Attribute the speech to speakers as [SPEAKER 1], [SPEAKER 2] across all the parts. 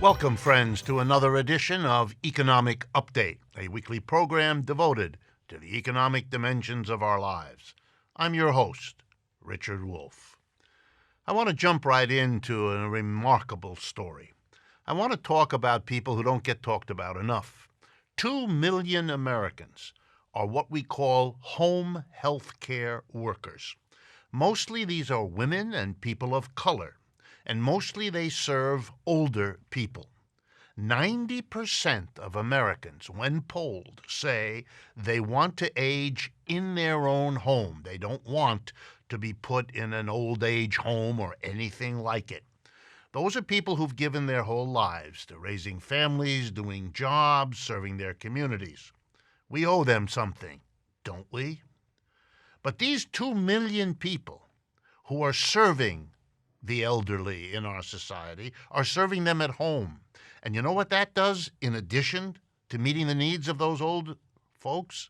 [SPEAKER 1] Welcome, friends, to another edition of Economic Update, a weekly program devoted to the economic dimensions of our lives. I'm your host, Richard Wolff. I want to jump right into a remarkable story. I want to talk about people who don't get talked about enough. 2 million Americans are what we call home health care workers. Mostly these are women and people of color, and mostly they serve older people. 90% of Americans, when polled, say they want to age in their own home. They don't want to be put in an old age home or anything like it. Those are people who've given their whole lives to raising families, doing jobs, serving their communities. We owe them something, don't we? But these 2 million people who are serving the elderly in our society are serving them at home. And you know what that does in addition to meeting the needs of those old folks?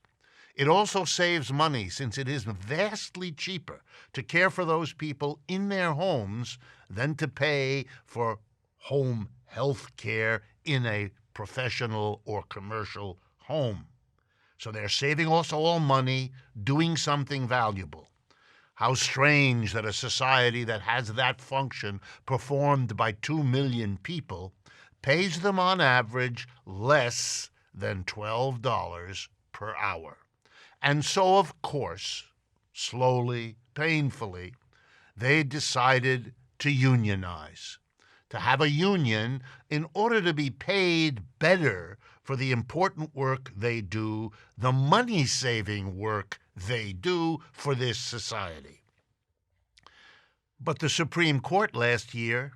[SPEAKER 1] It also saves money, since it is vastly cheaper to care for those people in their homes than to pay for home health care in a professional or commercial home. So they're saving us all money, doing something valuable. How strange that a society that has that function performed by 2 million people pays them on average less than $12 per hour. And so, of course, slowly, painfully, they decided to unionize, to have a union in order to be paid better for the important work they do, the money-saving work they do for this society. But the Supreme Court last year,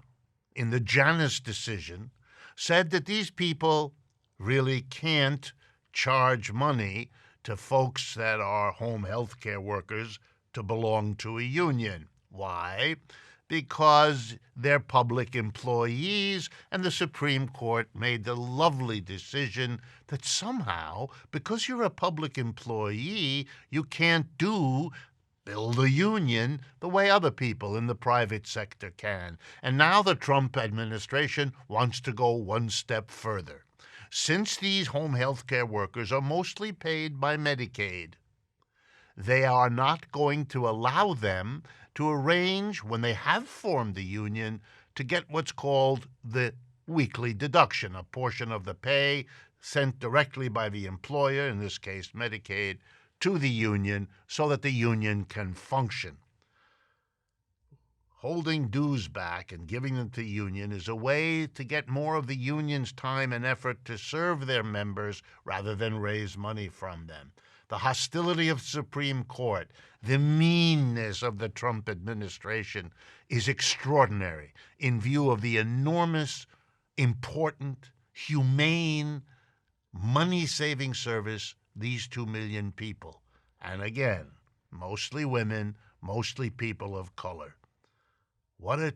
[SPEAKER 1] in the Janus decision, said that these people really can't charge money to folks that are home health care workers to belong to a union. Why? Because they're public employees, and the Supreme Court made the lovely decision that somehow, because you're a public employee, you can't build a union the way other people in the private sector can. And now the Trump administration wants to go one step further. Since these home health care workers are mostly paid by Medicaid, they are not going to allow them to arrange, when they have formed a union, to get what's called the weekly deduction, a portion of the pay sent directly by the employer, in this case Medicaid, to the union so that the union can function. Holding dues back and giving them to the union is a way to get more of the union's time and effort to serve their members rather than raise money from them. The hostility of the Supreme Court, the meanness of the Trump administration is extraordinary in view of the enormous, important, humane, money-saving service these 2 million people, and again, mostly women, mostly people of color. What a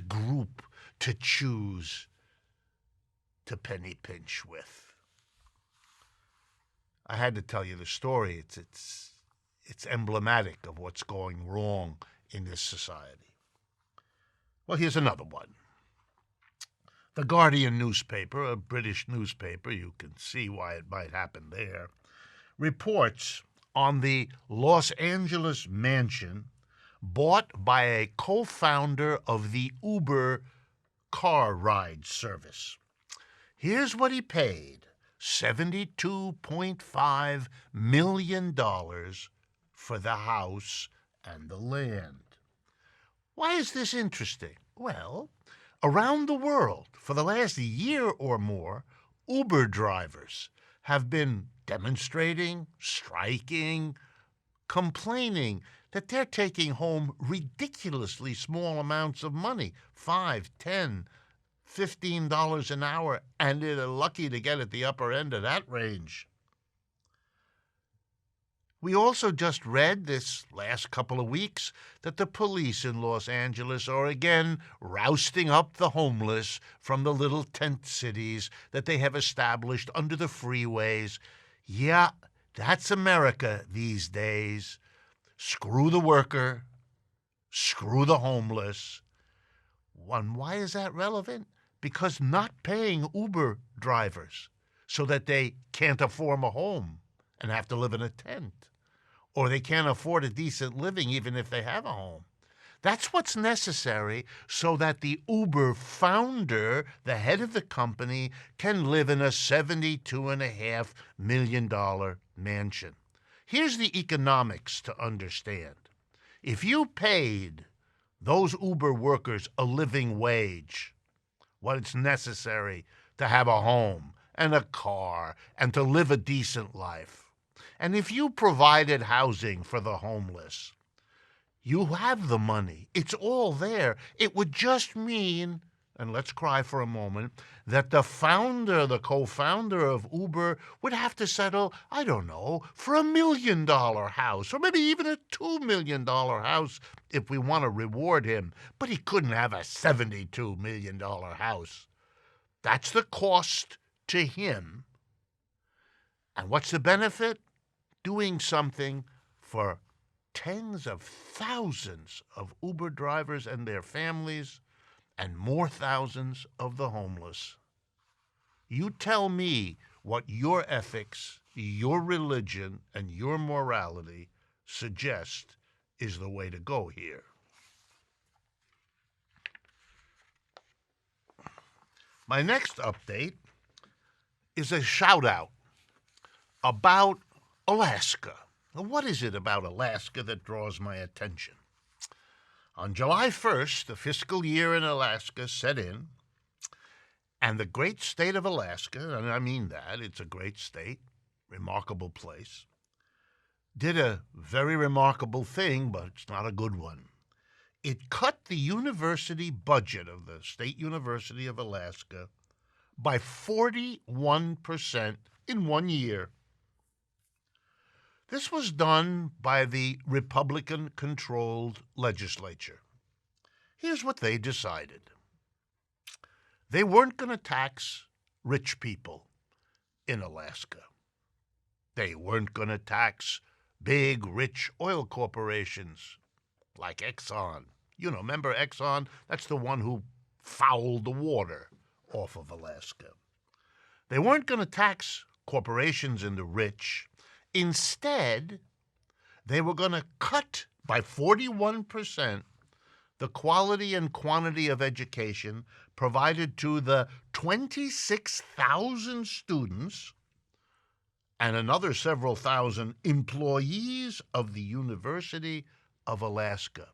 [SPEAKER 1] group to choose to penny pinch with. I had to tell you the story. It's emblematic of what's going wrong in this society. Well, here's another one. The Guardian newspaper, a British newspaper, you can see why it might happen there, reports on the Los Angeles mansion bought by a co-founder of the Uber car ride service. Here's what he paid: $72.5 million for the house and the land. Why is this interesting? Well, around the world, for the last year or more, Uber drivers have been demonstrating, striking, complaining that they're taking home ridiculously small amounts of money, $5, $10, $15 an hour, and they're lucky to get at the upper end of that range. We also just read this last couple of weeks that the police in Los Angeles are again rousting up the homeless from the little tent cities that they have established under the freeways. Yeah, that's America these days. Screw the worker, screw the homeless. Why is that relevant? because not paying Uber drivers so that they can't afford a home and have to live in a tent, or they can't afford a decent living even if they have a home. That's what's necessary so that the Uber founder, the head of the company, can live in a $72.5 million mansion. Here's the economics to understand. If you paid those Uber workers a living wage, what's necessary to have a home and a car and to live a decent life, and if you provided housing for the homeless, you have the money. It's all there. It would just mean, and let's cry for a moment, that the founder, the co-founder of Uber would have to settle, I don't know, for $1 million house, or maybe even a $2 million house if we want to reward him. But he couldn't have a $72 million house. That's the cost to him. And what's the benefit? Doing something for tens of thousands of Uber drivers and their families, and more thousands of the homeless. You tell me what your ethics, your religion, and your morality suggest is the way to go here. My next update is a shout-out about Alaska. What is it about Alaska that draws my attention? On July 1st, the fiscal year in Alaska set in, and the great state of Alaska, and I mean that, it's a great state, remarkable place, did a very remarkable thing, but it's not a good one. It cut the university budget of the State University of Alaska by 41% in 1 year. This was done by the Republican-controlled legislature. Here's what they decided. They weren't going to tax rich people in Alaska. They weren't going to tax big, rich oil corporations like Exxon. You know, remember Exxon? That's the one who fouled the water off of Alaska. They weren't going to tax corporations and the rich. Instead, they were going to cut by 41% the quality and quantity of education provided to the 26,000 students and another several thousand employees of the University of Alaska.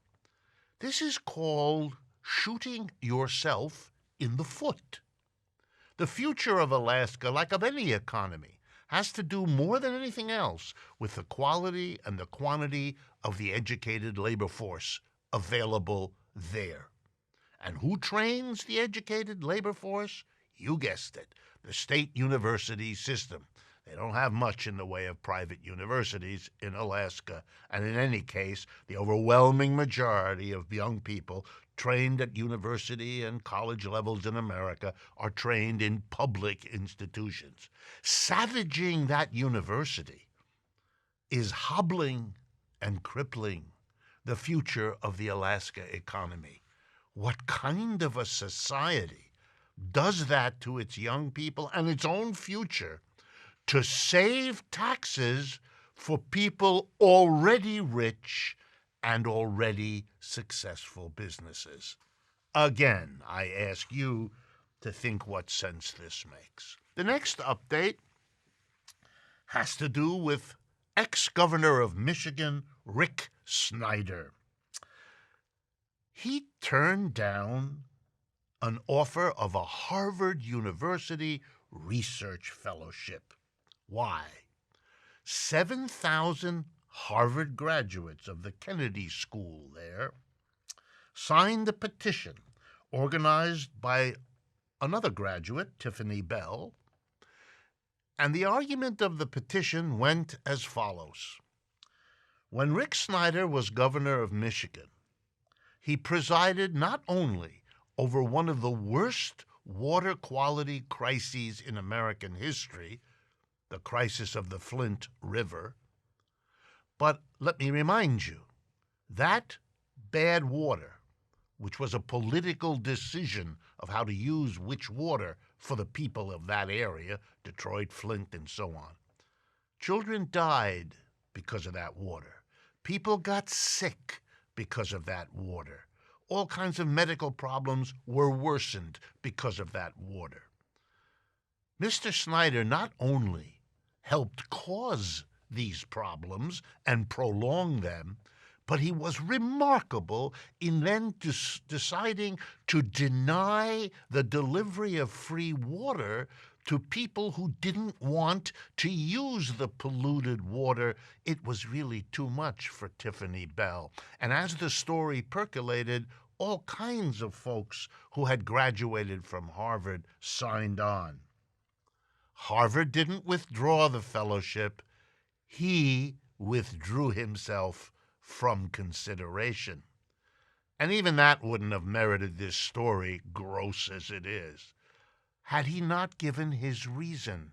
[SPEAKER 1] This is called shooting yourself in the foot. The future of Alaska, like of any economy, has to do more than anything else with the quality and the quantity of the educated labor force available there. And who trains the educated labor force? You guessed it, the state university system. They don't have much in the way of private universities in Alaska. And in any case, the overwhelming majority of young people trained at university and college levels in America are trained in public institutions. Savaging that university is hobbling and crippling the future of the Alaska economy. What kind of a society does that to its young people and its own future to save taxes for people already rich and already successful businesses? Again, I ask you to think what sense this makes. The next update has to do with ex-governor of Michigan, Rick Snyder. He turned down an offer of a Harvard University research fellowship. Why? 7,000 Harvard graduates of the Kennedy School there signed a petition organized by another graduate, Tiffany Bell, and the argument of the petition went as follows. When Rick Snyder was governor of Michigan, he presided not only over one of the worst water quality crises in American history, the crisis of the Flint River, but let me remind you, that bad water which was a political decision of how to use which water for the people of that area, Detroit, Flint, and so on. Children died because of that water. People got sick because of that water. All kinds of medical problems were worsened because of that water. Mr. Snyder not only helped cause these problems and prolong them, but he was remarkable in then deciding to deny the delivery of free water to people who didn't want to use the polluted water. It was really too much for Tiffany Bell. And as the story percolated, all kinds of folks who had graduated from Harvard signed on. Harvard didn't withdraw the fellowship. He withdrew himself from consideration. And even that wouldn't have merited this story, gross as it is, had he not given his reason.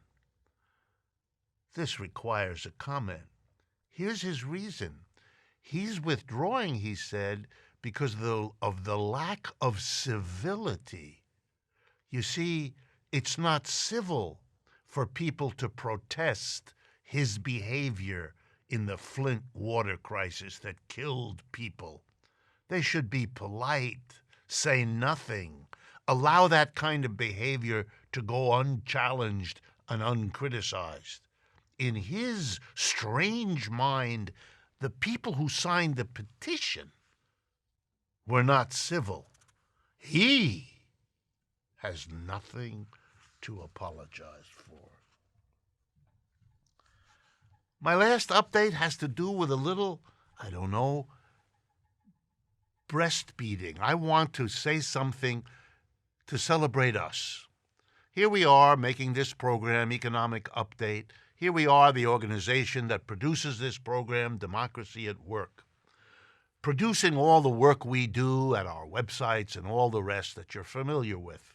[SPEAKER 1] This requires a comment. Here's his reason. He's withdrawing, he said, because of the lack of civility. You see, it's not civil for people to protest his behavior in the Flint Water Crisis that killed people. They should be polite, say nothing, allow that kind of behavior to go unchallenged and uncriticized. In his strange mind, the people who signed the petition were not civil. He has nothing to apologize for. My last update has to do with a little, breastbeating. I want to say something to celebrate us. Here we are making this program, Economic Update. Here we are, the organization that produces this program, Democracy at Work, producing all the work we do at our websites and all the rest that you're familiar with.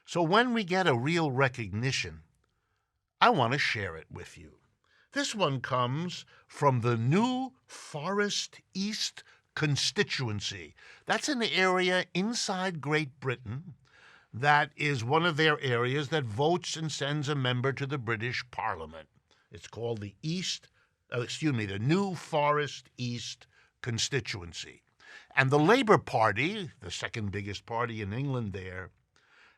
[SPEAKER 1] So when we get a real recognition, I want to share it with you. This one comes from the New Forest East constituency. That's an area inside Great Britain that is one of their areas that votes and sends a member to the British Parliament. It's called the New Forest East constituency. And the Labour Party, the second biggest party in England there,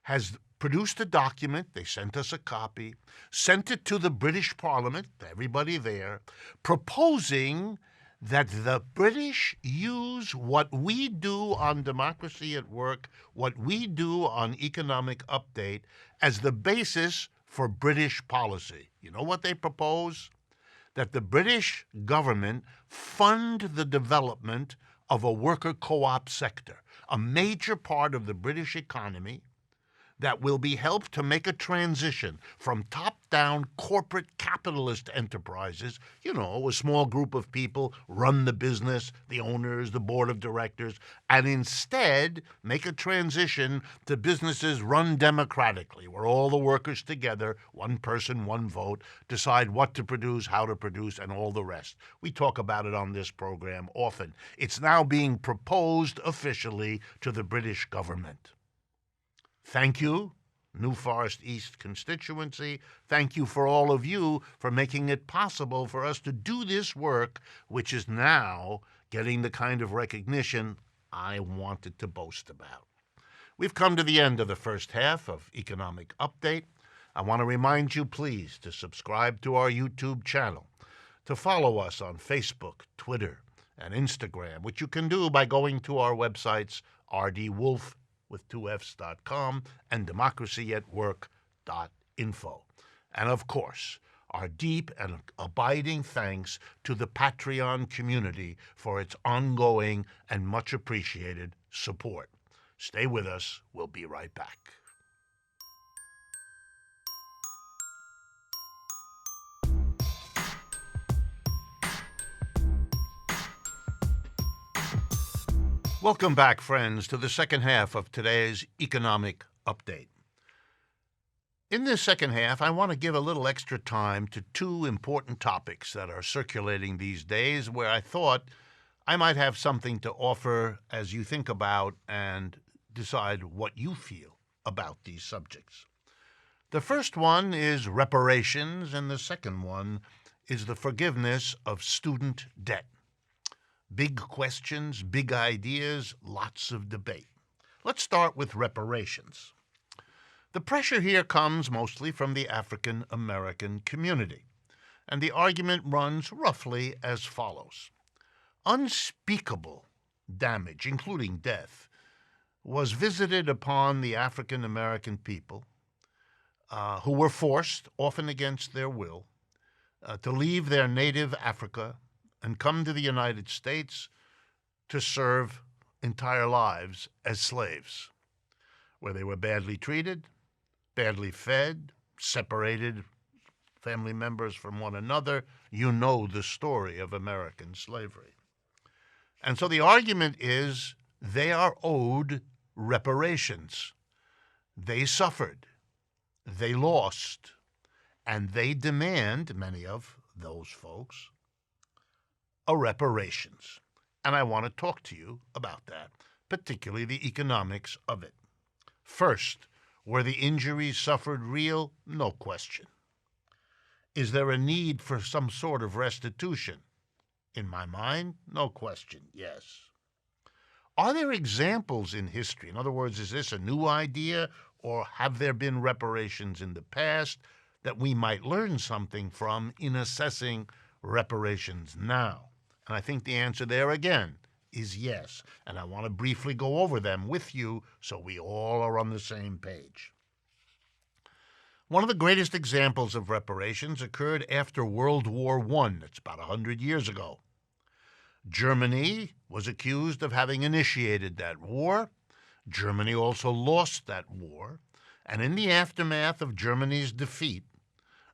[SPEAKER 1] has produced a document. They sent us a copy, sent it to the British Parliament, everybody there, proposing that the British use what we do on Democracy at Work, what we do on Economic Update, as the basis for British policy. You know what they propose? That the British government fund the development of a worker co-op sector, a major part of the British economy that will be helped to make a transition from top-down corporate capitalist enterprises. A small group of people run the business, the owners, the board of directors, and instead make a transition to businesses run democratically, where all the workers together, one person, one vote, decide what to produce, how to produce, and all the rest. We talk about it on this program often. It's now being proposed officially to the British government. Thank you, New Forest East constituency. Thank you for all of you for making it possible for us to do this work, which is now getting the kind of recognition I wanted to boast about. We've come to the end of the first half of Economic Update. I want to remind you, please, to subscribe to our YouTube channel, to follow us on Facebook, Twitter, and Instagram, which you can do by going to our websites, rdwolff with 2fs.com and democracyatwork.info. And of course, our deep and abiding thanks to the Patreon community for its ongoing and much appreciated support. Stay with us. We'll be right back. Welcome back, friends, to the second half of today's Economic Update. In this second half, I want to give a little extra time to two important topics that are circulating these days where I thought I might have something to offer as you think about and decide what you feel about these subjects. The first one is reparations, and the second one is the forgiveness of student debt. Big questions, big ideas, lots of debate. Let's start with reparations. The pressure here comes mostly from the African American community, and the argument runs roughly as follows. Unspeakable damage, including death, was visited upon the African American people who were forced, often against their will, to leave their native Africa and come to the United States to serve entire lives as slaves, where they were badly treated, badly fed, separated family members from one another. You know the story of American slavery. And so the argument is they are owed reparations. They suffered, they lost, and they demand, many of those folks, a reparations. And I want to talk to you about that, particularly the economics of it. First, were the injuries suffered real? No question. Is there a need for some sort of restitution? In my mind, no question, yes. Are there examples in history? In other words, is this a new idea, or have there been reparations in the past that we might learn something from in assessing reparations now? And I think the answer there again is yes. And I want to briefly go over them with you so we all are on the same page. One of the greatest examples of reparations occurred after World War I. It's about 100 years ago. Germany was accused of having initiated that war. Germany also lost that war. And in the aftermath of Germany's defeat,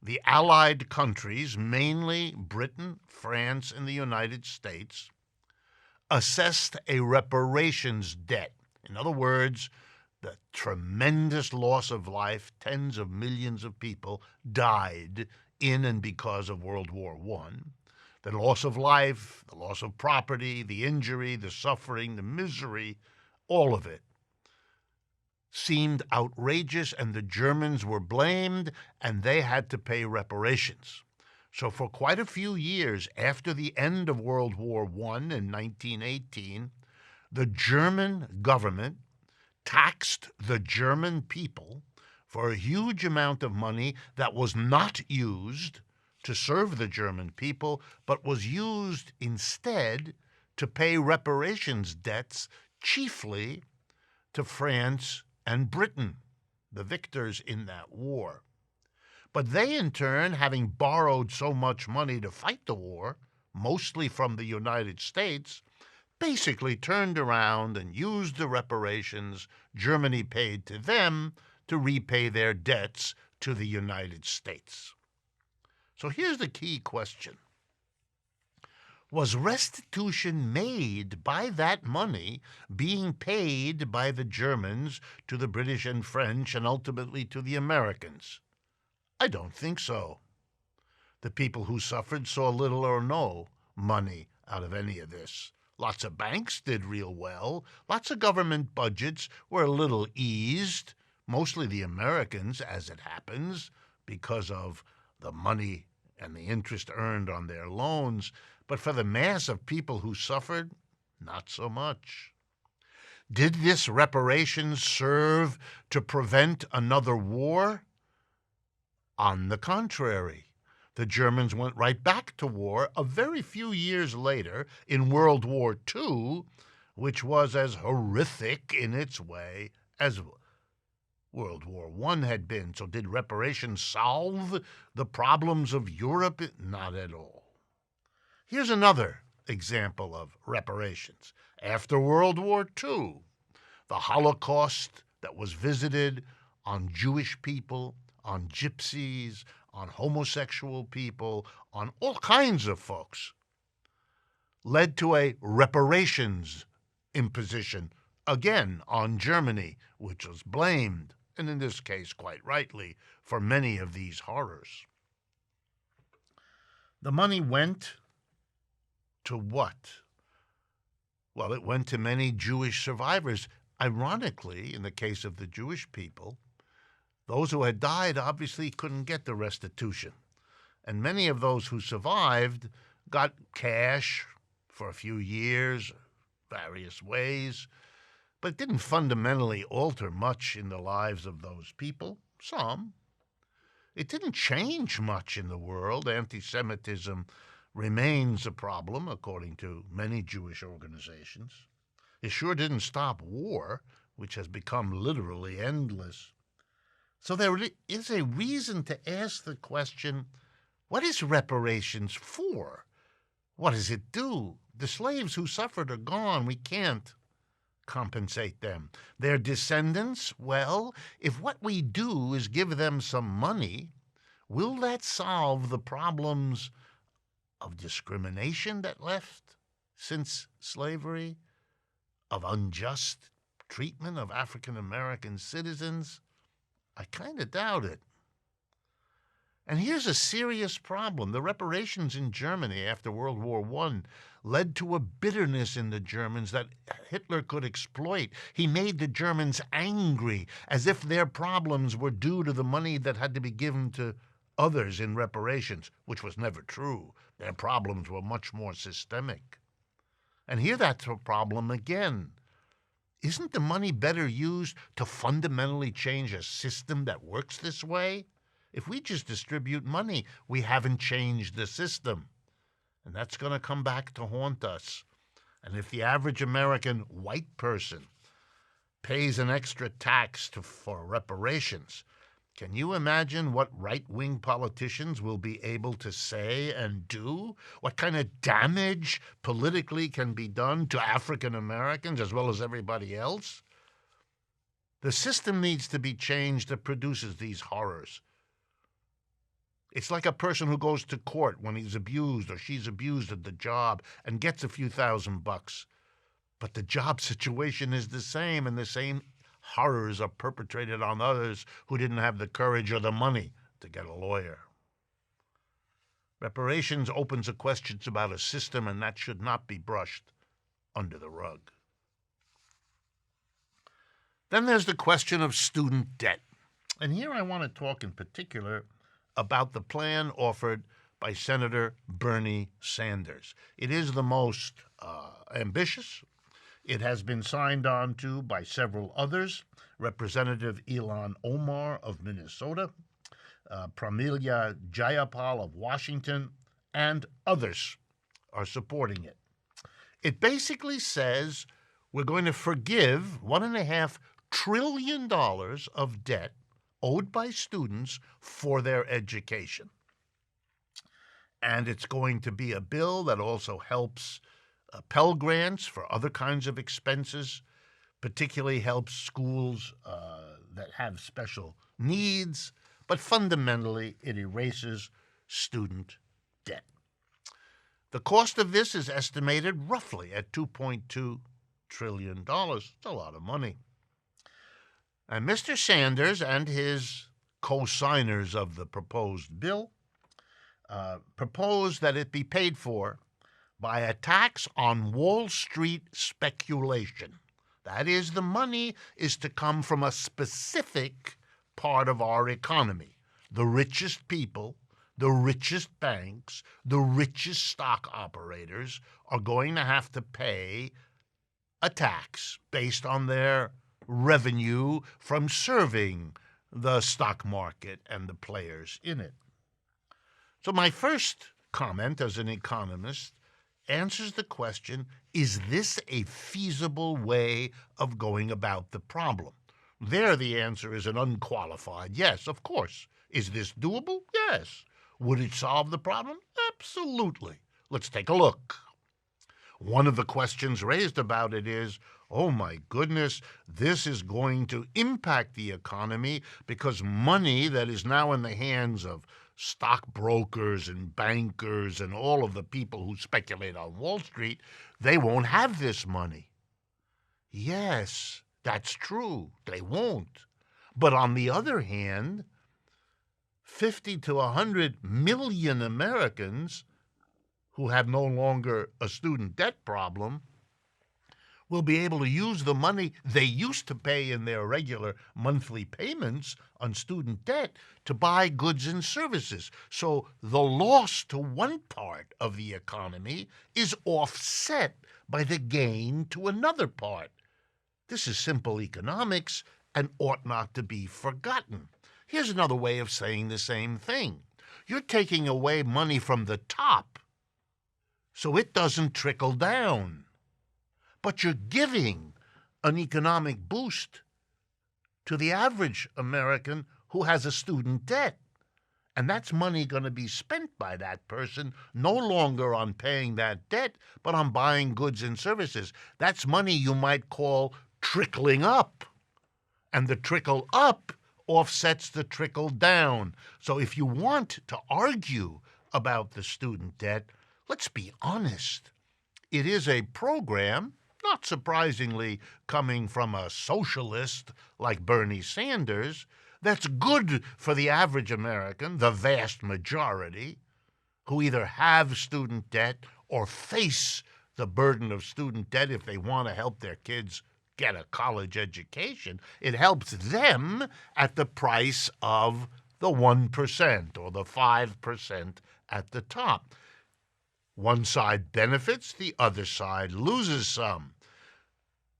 [SPEAKER 1] the Allied countries, mainly Britain, France, and the United States, assessed a reparations debt. In other words, the tremendous loss of life, tens of millions of people died in and because of World War I. The loss of life, the loss of property, the injury, the suffering, the misery, all of it seemed outrageous, and the Germans were blamed, and they had to pay reparations. So for quite a few years after the end of World War I in 1918, the German government taxed the German people for a huge amount of money that was not used to serve the German people, but was used instead to pay reparations debts, chiefly to France and Britain, the victors in that war. But they, in turn, having borrowed so much money to fight the war, mostly from the United States, basically turned around and used the reparations Germany paid to them to repay their debts to the United States. So here's the key question. Was restitution made by that money being paid by the Germans to the British and French and ultimately to the Americans? I don't think so. The people who suffered saw little or no money out of any of this. Lots of banks did real well. Lots of government budgets were a little eased, mostly the Americans, as it happens, because of the money and the interest earned on their loans. But for the mass of people who suffered, not so much. Did this reparations serve to prevent another war? On the contrary. The Germans went right back to war a very few years later in World War II, which was as horrific in its way as World War I had been. So did reparations solve the problems of Europe? Not at all. Here's another example of reparations. After World War II, the Holocaust that was visited on Jewish people, on gypsies, on homosexual people, on all kinds of folks, led to a reparations imposition, again on Germany, which was blamed, and in this case quite rightly, for many of these horrors. The money went to what? Well, it went to many Jewish survivors. Ironically, in the case of the Jewish people, those who had died obviously couldn't get the restitution. And many of those who survived got cash for a few years, various ways, but it didn't fundamentally alter much in the lives of those people. Some. It didn't change much in the world. Anti-Semitism remains a problem, according to many Jewish organizations. It sure didn't stop war, which has become literally endless. So there is a reason to ask the question, what is reparations for? What does it do? The slaves who suffered are gone. We can't compensate them. Their descendants, well, if what we do is give them some money, will that solve the problems of discrimination that left since slavery, of unjust treatment of African American citizens? I kind of doubt it. And here's a serious problem. The reparations in Germany after World War I led to a bitterness in the Germans that Hitler could exploit. He made the Germans angry, as if their problems were due to the money that had to be given to others in reparations, which was never true. Their problems were much more systemic. And here that's a problem again. Isn't the money better used to fundamentally change a system that works this way? If we just distribute money, we haven't changed the system. And that's going to come back to haunt us. And if the average American white person pays an extra tax for reparations, can you imagine what right-wing politicians will be able to say and do? What kind of damage politically can be done to African Americans as well as everybody else? The system needs to be changed that produces these horrors. It's like a person who goes to court when he's abused or she's abused at the job and gets a few $1,000. But the job situation is the same, and the same horrors are perpetrated on others who didn't have the courage or the money to get a lawyer. Reparations opens a questions about a system, and that should not be brushed under the rug. Then there's the question of student debt. And here I want to talk in particular about the plan offered by Senator Bernie Sanders. It is the most ambitious. It has been signed on to by several others. Representative Ilhan Omar of Minnesota, Pramila Jayapal of Washington, and others are supporting it. It basically says we're going to forgive $1.5 trillion of debt owed by students for their education. And it's going to be a bill that also helps Pell Grants for other kinds of expenses, particularly helps schools that have special needs, but fundamentally it erases student debt. The cost of this is estimated roughly at $2.2 trillion. It's a lot of money. And Mr. Sanders and his co-signers of the proposed bill propose that it be paid for by a tax on Wall Street speculation. That is, the money is to come from a specific part of our economy. The richest people, the richest banks, the richest stock operators are going to have to pay a tax based on their revenue from serving the stock market and the players in it. So my first comment as an economist answers the question, is this a feasible way of going about the problem? There the answer is an unqualified yes, of course. Is this doable? Yes. Would it solve the problem? Absolutely. Let's take a look. One of the questions raised about it is, oh my goodness, this is going to impact the economy because money that is now in the hands of stockbrokers and bankers and all of the people who speculate on Wall Street, they won't have this money. Yes, that's true. They won't. But on the other hand, 50 to 100 million Americans who have no longer a student debt problem will be able to use the money they used to pay in their regular monthly payments on student debt to buy goods and services. So the loss to one part of the economy is offset by the gain to another part. This is simple economics and ought not to be forgotten. Here's another way of saying the same thing. You're taking away money from the top, so it doesn't trickle down. But you're giving an economic boost to the average American who has a student debt. And that's money going to be spent by that person no longer on paying that debt, but on buying goods and services. That's money you might call trickling up. And the trickle up offsets the trickle down. So if you want to argue about the student debt, let's be honest. It is a program, not surprisingly coming from a socialist like Bernie Sanders, that's good for the average American, the vast majority, who either have student debt or face the burden of student debt if they want to help their kids get a college education. It helps them at the price of the 1% or the 5% at the top. One side benefits, the other side loses some.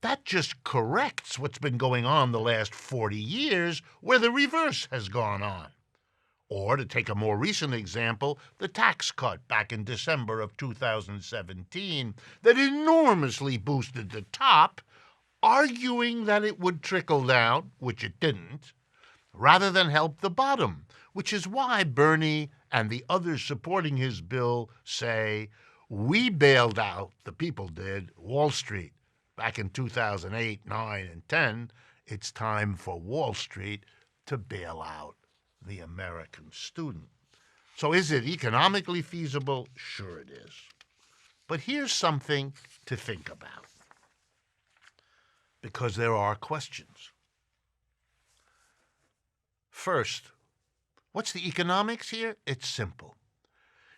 [SPEAKER 1] That just corrects what's been going on the last 40 years where the reverse has gone on. Or, to take a more recent example, the tax cut back in December of 2017 that enormously boosted the top, arguing that it would trickle down, which it didn't, rather than help the bottom, which is why Bernie and the others supporting his bill say, we bailed out, the people did, Wall Street. Back in 2008, 9, and 10, it's time for Wall Street to bail out the American student. So is it economically feasible? Sure it is. But here's something to think about, because there are questions. First, what's the economics here? It's simple.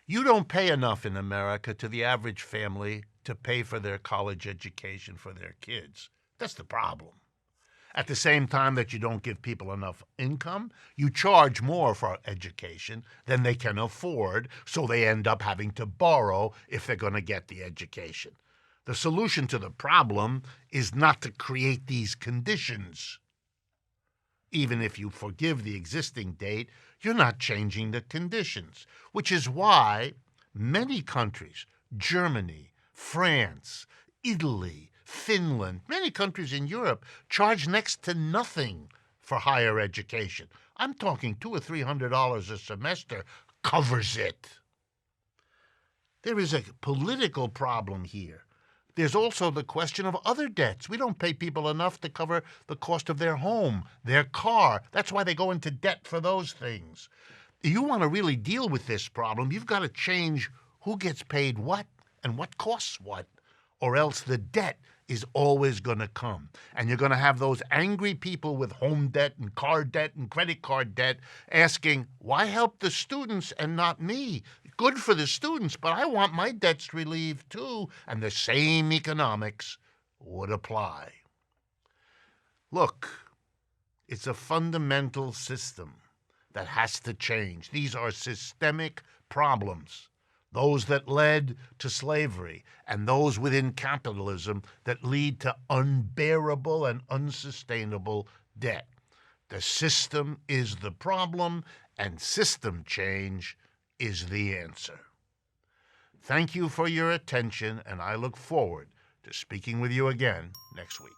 [SPEAKER 1] You don't pay enough in America to the average family to pay for their college education for their kids. That's the problem. At the same time that you don't give people enough income, you charge more for education than they can afford, so they end up having to borrow if they're going to get the education. The solution to the problem is not to create these conditions. Even if you forgive the existing date, you're not changing the conditions, which is why many countries, Germany, France, Italy, Finland, many countries in Europe, charge next to nothing for higher education. I'm talking $200 or $300 a semester covers it. There is a political problem here. There's also the question of other debts. We don't pay people enough to cover the cost of their home, their car. That's why they go into debt for those things. If you want to really deal with this problem, you've got to change who gets paid what and what costs what, or else the debt is always going to come. And you're going to have those angry people with home debt and car debt and credit card debt asking, why help the students and not me? Good for the students, but I want my debts relieved too. And the same economics would apply. Look, it's a fundamental system that has to change. These are systemic problems. Those that led to slavery, and those within capitalism that lead to unbearable and unsustainable debt. The system is the problem, and system change is the answer. Thank you for your attention, and I look forward to speaking with you again next week.